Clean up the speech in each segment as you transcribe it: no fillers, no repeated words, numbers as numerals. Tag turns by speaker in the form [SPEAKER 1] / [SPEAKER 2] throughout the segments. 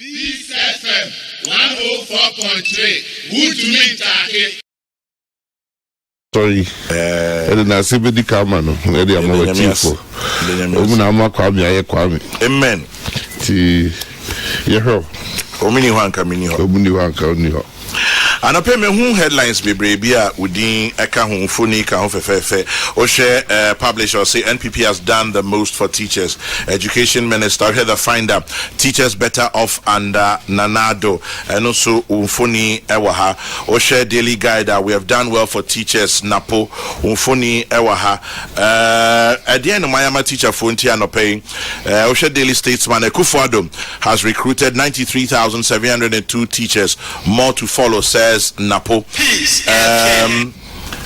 [SPEAKER 1] Peace FM 104.3. Woodmeat Take.
[SPEAKER 2] Sorry, and I say, Bedi Kamano, Lady Amova Chiefo. Omunama Kwame, I Kwame.
[SPEAKER 3] Amen.
[SPEAKER 2] Yeho.
[SPEAKER 3] Omini Wanka Minio.
[SPEAKER 2] Omini Wanka Minio.
[SPEAKER 3] And I pay me who headlines be brebia within a kahun funny kahun fefe or share publish or say NPP has done the most for teachers. Education Minister I heard the finder teachers better off under Nanado and also Umfuni Ewaha or share daily guide that we have done well for teachers Napo Umfuni Ewaha at the end of Miami teacher Funtia no paying or share daily statesman Kufuado has recruited 93,702 teachers, more to follow says Napo.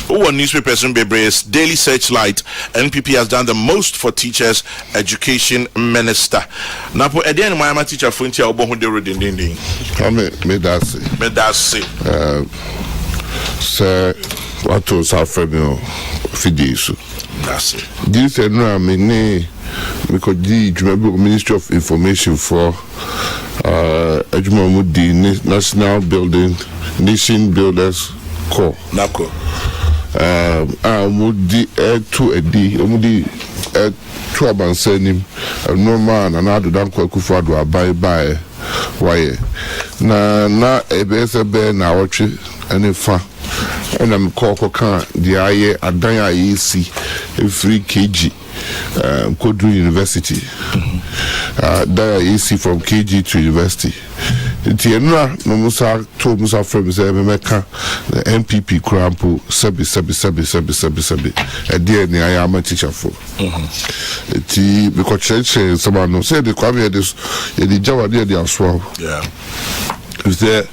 [SPEAKER 3] Newspapers in Bebre's Daily Searchlight. NPP has done the most for teachers. Education Minister Napo. At the end, my teacher Funtia Obohude Dinding. Medasi.
[SPEAKER 2] Sir, what was our friend Fidisu?
[SPEAKER 3] That's it.
[SPEAKER 2] This is no, I mean, because the Ministry of Information for Ejumamudi National Building Nation Builders Corps.
[SPEAKER 3] Nako.
[SPEAKER 2] Mudi to a D, Mudi to a bansenim, no man, and I do not quite Kufadu by why. Na a better bear now, watch it, and if and I'm called the IE Adaya EC, a 3 kg. Kodu University. There EC from KG to University. Tienra no Musa told Musa from Meka the MPP Crampo Sebi. A dear near I am a teacher for. Because church someone no say the Kwame this the Java dear the swell.
[SPEAKER 3] Yeah.
[SPEAKER 2] Is there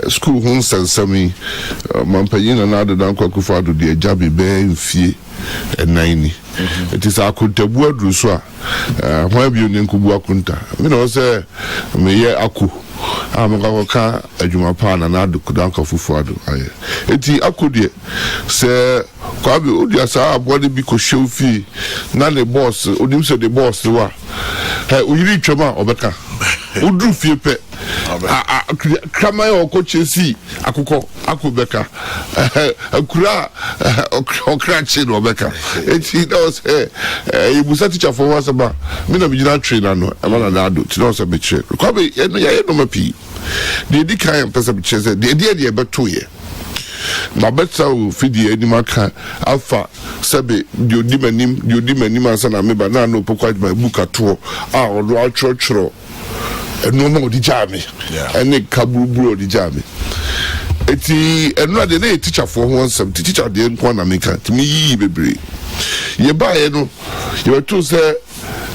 [SPEAKER 2] school homes and semi Mampayin and other than Kwakufado the Jabi Bay fee and 90. It is a kuntabu druswa. Why be you kubu kunta? Me no say me ye aku. Amaka Ejumapa and Adu Kudanka Fufuado. Eti aku de say Kwabi Udia sa body be ko show fee. Na the boss, Udim say the boss wa. Hey, Uri Choma Obeka. Udru fie pe. Kama yo ko chesi akuko akubeka. Akura okra chin obeka. Eti those you busa teacher for once about me no be na trainer no e ma na do ti no say be check. Kwabi ye no mapi. The dikan person be check the dey beto ye. Na better fidi anima kan alpha sabe di odimanim ansa na me ba na no pokwa my book ato odo achrochro eno no di jame ene kaburu di jame eti eno de na teacher for one some teacher de nko na me kan mi yi bebre ye ba ye no ye to say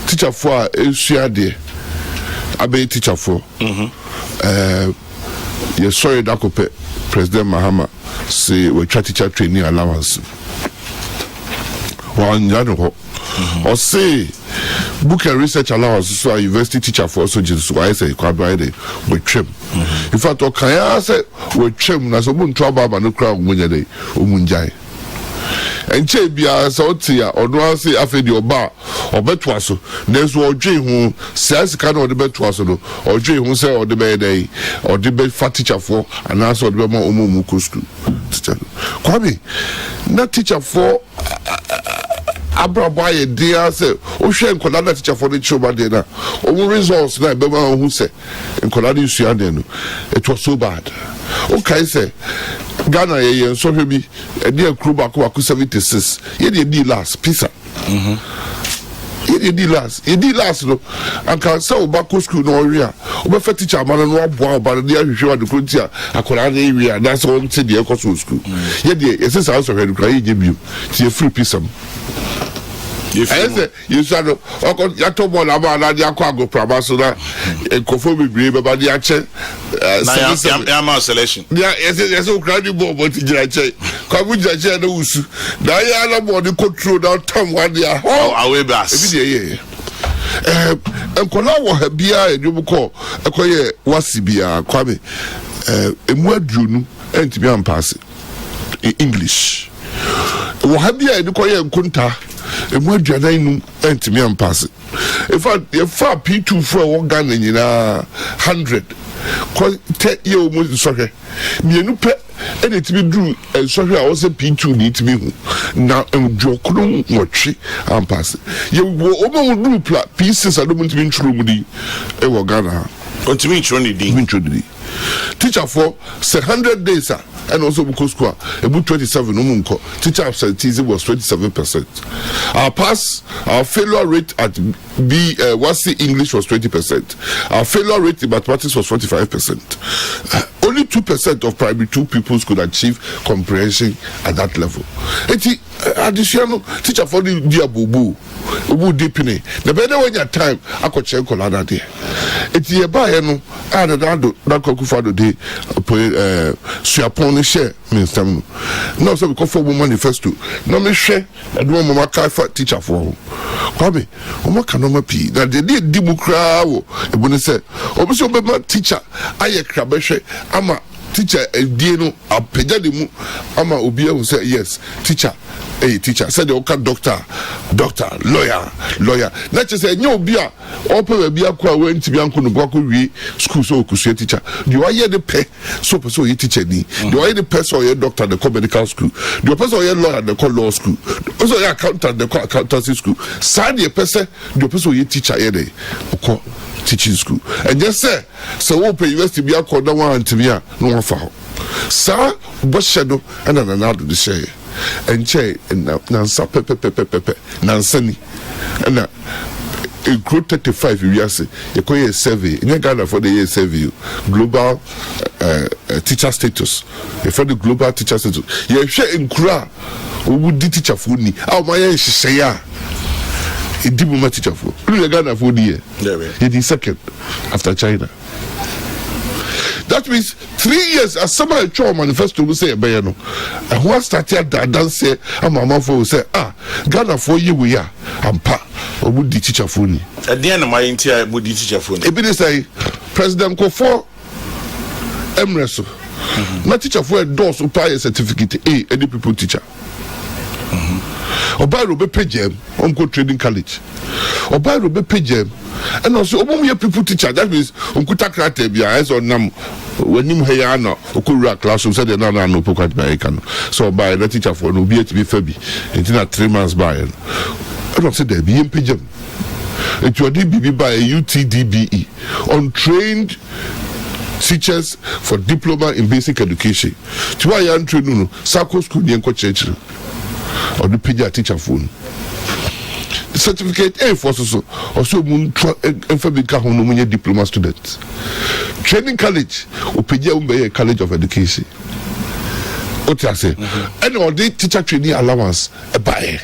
[SPEAKER 2] teacher for esua de abe teacher for ye sorry da ko pe President Mahama say we try teacher training allowance one yano or say book and research allowance so university teacher for also just why say kwabra we trim in fact okay say we trim na so bun trouble ba no crowd munya dey omunjai enche bia so tia odo say afedi oba obeto aso neso odwe hu sas ka no odebeto aso no odwe hu say odebe dey odebe fat teacher for and also odebe ma omumu ko school teacher kwabi na teacher for Abrabo ye dia say o hwe nkola na teacher for the children dey na o results na be ma hu say nkola dey sua dey no it was so bad okay say Ghana ye so hwe bi e dey akru ba ko 76 ye dey last pizza ye dey last no anka say o ba ko school no ori a o be fa teacher man no aboa ba dey ahwehwe wa de kronti a akola na wi a na so o ti dey ko school ye dey ye say so hwe de kra ye je bio ti free pizza you said, "Okay, you told me about that. You can't go promotion. Confirm me, brave, but the action.
[SPEAKER 3] I'm a selection.
[SPEAKER 2] Yeah, yes, so credible, but the judge. Come with the judge, no issue. Now you are not the control that time one day.
[SPEAKER 3] Oh, away bass.
[SPEAKER 2] Yeah. And Kola have beer, and you call a coye wasibia, Kwame. A word you and to be unpassed in English. What have you, and Koya Kunta? A word you ntimi ampase In fact, you far P2 for one gun in 100. Cause 10 year almost sorry. Me no pe and it be do and sorry I was a P2 need to be now and Jokrum watch and pass. You will over do pieces I don't want to be true with the Ghana.
[SPEAKER 3] Continue to teacher for 100 days and also because school about 27 teacher absenteeism was 27%. Our pass, our failure rate at what's the English was 20%. Our failure rate in mathematics was 45%. Only 2% of primary 2 pupils could achieve comprehension at that level. Additional teacher for the dear boo deepening. The better when your time I could check on that day. It's a buy no and that Kokufado day Suapon share means them. No, so we call for manifesto. No, me share and one mama for teacher for Kwame. Oma kanoma pi. That they did Dimukra or when say, obviously, my teacher, I crabeshe, ama teacher, Dieno, a pejadimu, ama Ubia will say, yes, teacher. Hey, teacher said the okay doctor, lawyer. Not just say no beer, open a beer qua went to be uncle Baku school so could say teacher. Do I hear the pay so you teacher me? Do I hear the person or your doctor the call medical school? Do a person or your lawyer the call law school? Also your accountant the call accountancy school. Side your person, do a person your teacher here they call teaching school. And just say so open university be a call no one to be no one for. Sir, but shadow and another the share. And che nansa pepe nansani and a growth 35 you say you call a survey in Ghana for the year survey global teacher status for the global teacher status you share in kura who would teacher for ni how my say ya it did my teacher for Ghana for the year it is second after China. That means 3 years as somebody show manifesto will say a bayano. And who started that dance say and my mom will say, Ghana for you we are and pa or would the teacher for me. At the end of my entire would the teacher for me.
[SPEAKER 2] It say President Kofo Emreso. Not teacher for a doors who pay a certificate any people teacher. Oba Robe Pegem, Uncle Trading College. Oba Robe Pegem. And also, Oba people teacher, that means Uncle Takrate be eyes on them when you hear no, Okura classroom said, no, Pocket American. So by the teacher for no be to be Fabi, it's not 3 months by. I don't say there be in Pegem. It will be by a UTDBE, untrained teachers for diploma in basic education. To why you trained no, Sako school, the church. Or the PJ teacher phone. The certificate A for so also moon and fabrica honomonia diploma students. Training college or PJ College of Education. What I say? And all the teacher training allowance a buy.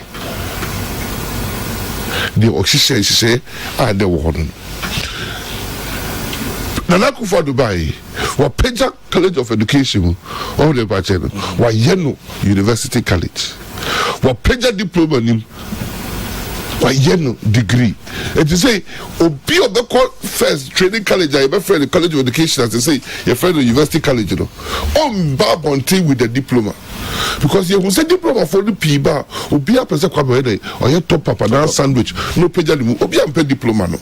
[SPEAKER 2] The official say the warden. Nanaku for Dubai, or Peja College of Education, or the Bachelor, or Yeno University College. What pleasure diploma nim why yeno degree and to say obi obeko first training college I be friend the College of Education as they say your friend the University College you know on babonte with the diploma because you say diploma for the piba obi a person kwa be or your top papa na sandwich no pleasure nim obi am pe diploma no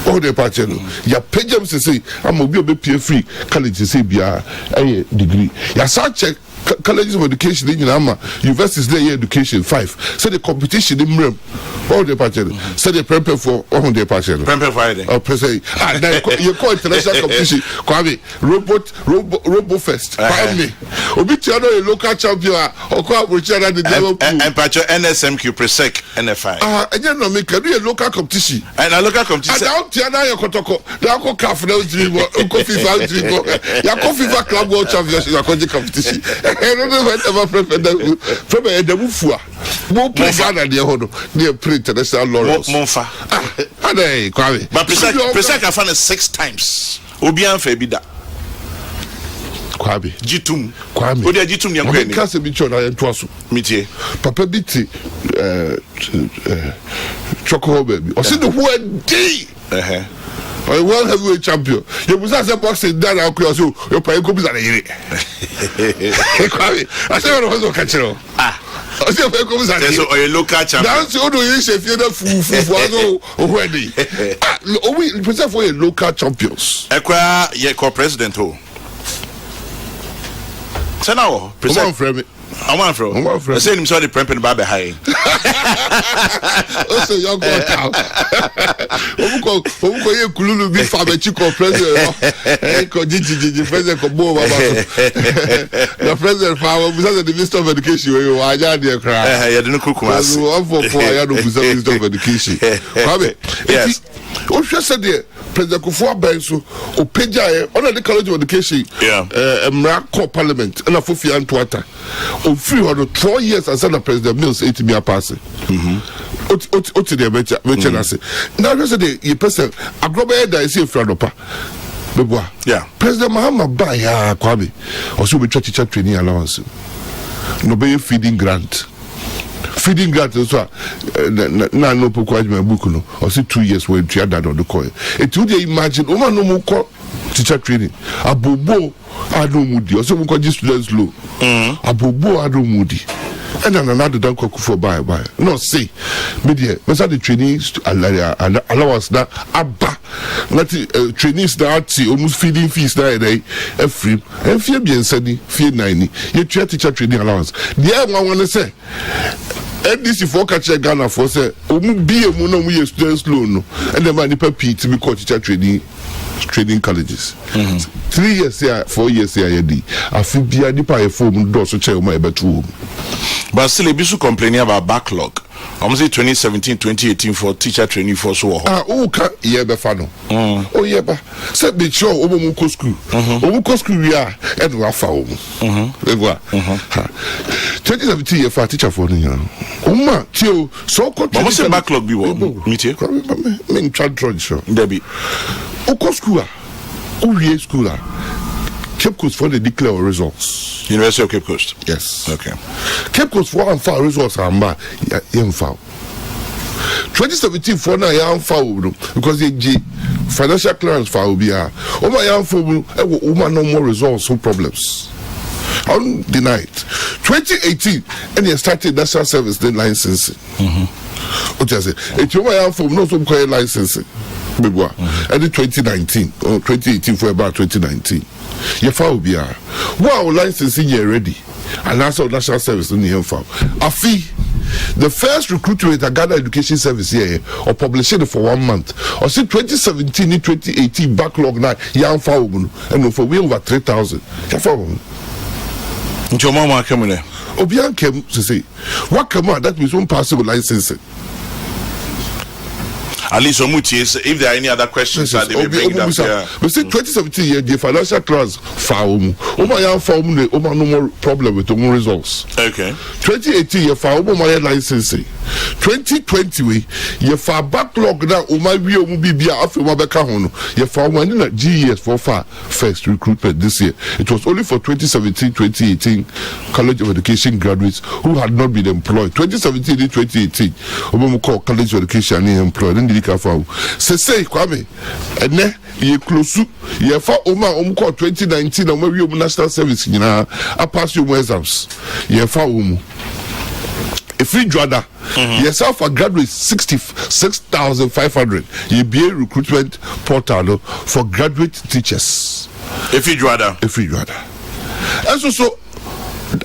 [SPEAKER 2] all the party no ya pejam say am obi obe free college say bia degree ya check colleges of education in Ama, universities there education 5. So the competition in Mrem, all the party. So they prepare for all the party.
[SPEAKER 3] Prepare Friday.
[SPEAKER 2] Oh, you call international competition. Kwame, Robo Fest. Kwame, Obitiano a local champion or call Richard and the devil.
[SPEAKER 3] And Pacho NSMQ Presec NFI.
[SPEAKER 2] And you know me can do a local competition.
[SPEAKER 3] And a local competition.
[SPEAKER 2] And out Tiana Yokotoko, the Uncle Café dream or Coffee Dream. Your Coffee Club World Championship competition. I don't know whatever prefer from the Mufua. More Ghana, dear Hono, near print international laurels.
[SPEAKER 3] Monfa.
[SPEAKER 2] Hey, Kwame.
[SPEAKER 3] But Presec I found it 6 times. Obian Febida.
[SPEAKER 2] Kwame.
[SPEAKER 3] Jitum.
[SPEAKER 2] Kwame.
[SPEAKER 3] Odia Jitum Yankwe.
[SPEAKER 2] I can't say Bichon, I am Twasu.
[SPEAKER 3] Mitier.
[SPEAKER 2] Papa Biti. Choco baby. Or see the word D. Or a world heavyweight champion. You must have boxing down our cross. Your pay comes at a year. I said, I was catching. ọsẹ fẹ kọmu sa
[SPEAKER 3] so oye local champion
[SPEAKER 2] dansi o do yin se fie na fufu aso already we present for a local champions
[SPEAKER 3] ekwa ye co president o sena wo
[SPEAKER 2] present for me
[SPEAKER 3] I'm from. I say him sorry premping ba be high.
[SPEAKER 2] O say young girl. Omuko ye kululu bi fa be chiko president. Ko jiji president ko bo baba so. The president fa we say the Minister of Education we wa ja dey cry.
[SPEAKER 3] Yeah, dey kuku as.
[SPEAKER 2] One for ya no Minister of Education. Kwabe.
[SPEAKER 3] Yes.
[SPEAKER 2] O hwe say the President Kufuor aban so o peja e on the College of Education.
[SPEAKER 3] Yeah.
[SPEAKER 2] Emra co parliament na Fofia Ntoata. O free on 4 years as the President Mills 80 me pass. Oti dey mecha na say. Now just say the person agrobe da is Fradopa. Beboa.
[SPEAKER 3] Yeah.
[SPEAKER 2] President Mahama ba ya Kwabe. O so be teacher training allowance. No be feeding grant. Feeding grant so na no pokwa my book no or see 2 years we try that on the coin it would imagine o man no mo call teacher training abobo adomudi or so mo call students low abobo adomudi and another dan Kufuor buy no say media me say the training allowance na abba let trainees that almost feeding fees na dey free and fear bien sani fear 9 you try teacher training allowance the one say NDC for catch Ghana for say omu be mu no mu ye students loan no and the man nipa PT be call teacher training colleges 3 years here 4 years here yedi afi bia nipa ye form do so che o ma e betu
[SPEAKER 3] but still e be so complaining about backlog. I'm say 2017 2018 for teacher training for so
[SPEAKER 2] o ka ye be fa no o ye ba say be sure o mu ko school we are and we afa o we go 2017 ye for teacher for no Uma tio so ko
[SPEAKER 3] but say backlog be what meet you
[SPEAKER 2] me try show
[SPEAKER 3] there be
[SPEAKER 2] o ko school o we school Cape Coast for the declare results.
[SPEAKER 3] University of Cape Coast.
[SPEAKER 2] Yes.
[SPEAKER 3] Okay.
[SPEAKER 2] Cape Coast for and far results are ma foul. 2017 for na yan foul because the financial clearance foul be ah. Oma yan foul oma no more results so problems. Undenied. 2018 and they started national service then licensing. What you say? It oma yan foul no so call licensing. Beboa. And 2019 or 2018 for about 2019. Yefa obia wow licensing here ready and also national service in the farm afi the first recruitment at Ghana Education Service here or publishing for 1 month or see 2017 and 2018 backlog now young farm and for we over 3,000 yefa
[SPEAKER 3] nti mama kemune
[SPEAKER 2] obia kem to say what come out that means one possible licensing.
[SPEAKER 3] At least if there are any other questions that they may bring up here.
[SPEAKER 2] We see 2017 year the financial class found no more problem with the results.
[SPEAKER 3] Okay.
[SPEAKER 2] 2018 year found my licensing. 2020 we year for backlog now we be after Mabeka Hono. Year for one in GES for far first recruitment this year. It was only for 2017-2018 College of Education graduates who had not been employed. 2017 and 2018 call College of Education employed. Say Kwame ene ye close ye fa oma omko 2019 na we national service nyina a pass your exams ye fa omu a free joada yourself for graduates 66,500 ye be recruitment portal for graduate teachers
[SPEAKER 3] a free joada
[SPEAKER 2] and so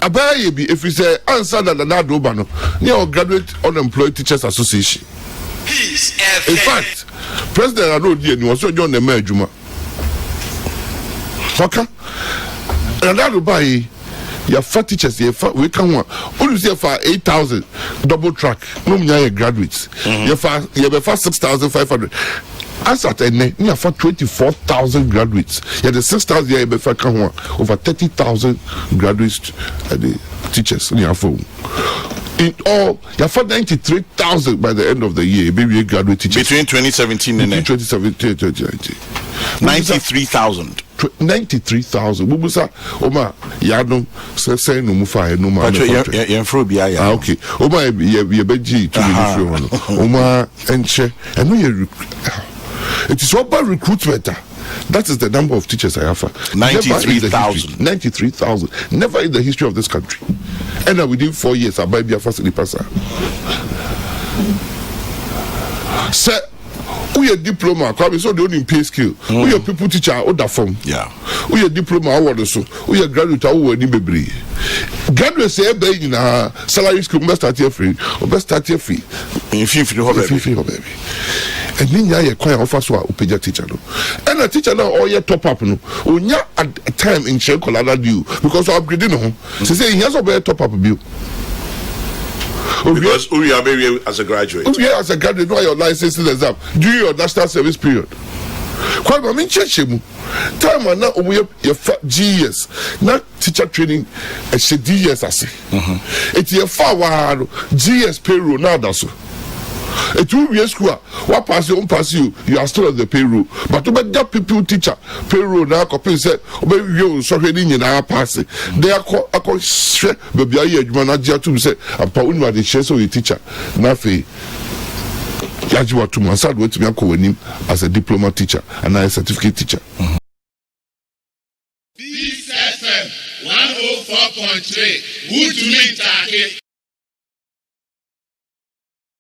[SPEAKER 2] abaya be if we say answer that na do ba no near graduate unemployed teachers association. In fact, President Arodi and was so John the Majuma. Faka, and that will buy your fat teachers. We can want only say for 8,000 double track. No, me graduates. You have 6,500. As at end, you have 24,000 graduates. You have the 6,000 you have over 30,000 graduates. The teachers in your phone. In all, you have 93,000 by the end of the year. Maybe graduate teachers
[SPEAKER 3] between 2017 and
[SPEAKER 2] 2017 and 2019.
[SPEAKER 3] 93,000.
[SPEAKER 2] 93,000. Bubusa, Oma, Yadom, say no mufa, no man. Okay. Oma, ye beji to the Oma, and she, and we it is all about recruitment. That is the number of teachers I have.
[SPEAKER 3] 93,000.
[SPEAKER 2] 93,000. Never in the history of this country. And within 4 years, I buy a facility passer. Sir, we a diploma, so the only pay skill. We a people teacher, other form.
[SPEAKER 3] Yeah.
[SPEAKER 2] We a diploma, award so. We a graduate, award in baby. Graduate say, in a salary school, best start here free, or best start here free.
[SPEAKER 3] In 50,
[SPEAKER 2] baby. And then you acquire offer so a page teacher. And a teacher now, all your top up. No, at a time in Shenkola due because I'm upgrading home. She say, he has a better top up bill.
[SPEAKER 3] Because you are maybe as a graduate.
[SPEAKER 2] Yeah, as a graduate, know your license exam during your national service period. Quite I mean, church time and now we have your GS, not teacher training, a GS I say. It's your far GS payroll now, that's so. A 2 year school, what pass you, you are still on the payroll. But to make that people teacher payroll now, copy said, maybe you so ready in our passing. They are called share, but be a year, manager to say, and Paul, the share so you teacher, nothing. Yajiwa to my side, wait to me as a diploma teacher and a certificate teacher.
[SPEAKER 1] Peace FM 104.3. Good to meet you.